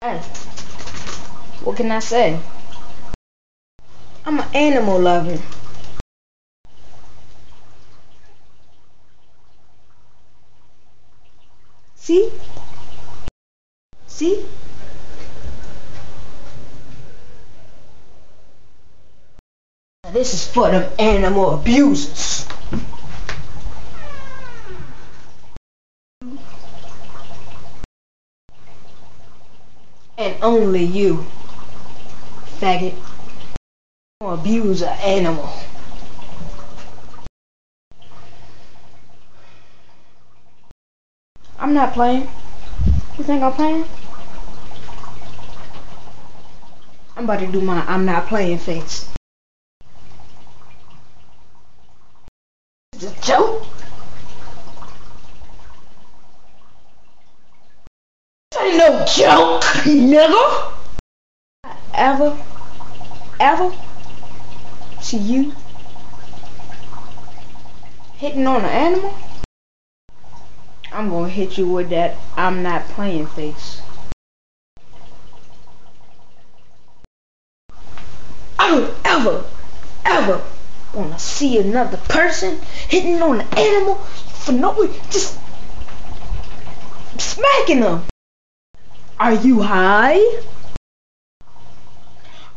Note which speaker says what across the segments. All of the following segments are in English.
Speaker 1: Hey, what can I say? I'm an animal lover. See? See? Now this is for them animal abusers. And only you, faggot. Don't abuse an animal. I'm not playing. You think I'm playing? I'm about to do my I'm not playing face. It's a joke? This ain't no joke, nigga. Ever see you hitting on an animal? I'm gonna hit you with that I'm not playing face. I don't ever wanna see another person hitting on an animal for no reason, just smacking them. Are you high?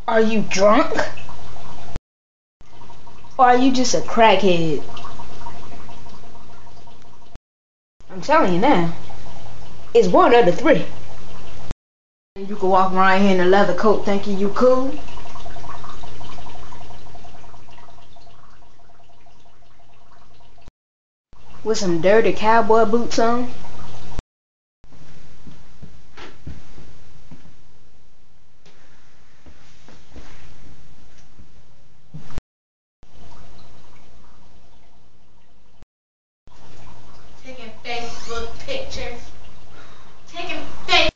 Speaker 1: Are you drunk? Or are you just a crackhead? I'm telling you now, it's one of the three. You can walk around here in a leather coat thinking you cool. With some dirty cowboy boots on.
Speaker 2: Taking Facebook pictures. Taking face.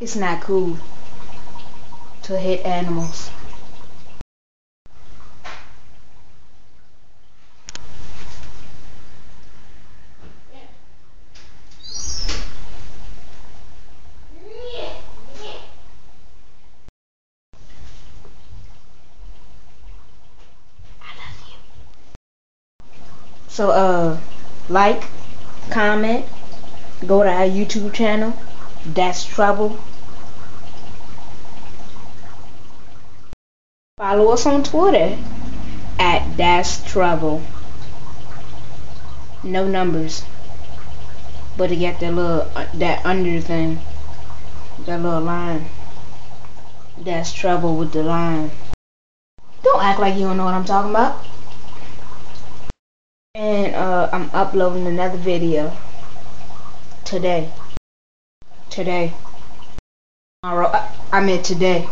Speaker 1: It's not cool to hit animals. So like, comment, go to our YouTube channel, That's Trouble. Follow us on Twitter at That's Trouble. No numbers, but to get that little that under thing, that little line. That's Trouble with the line. Don't act like you don't know what I'm talking about. And I'm uploading another video today. Tomorrow. I meant today.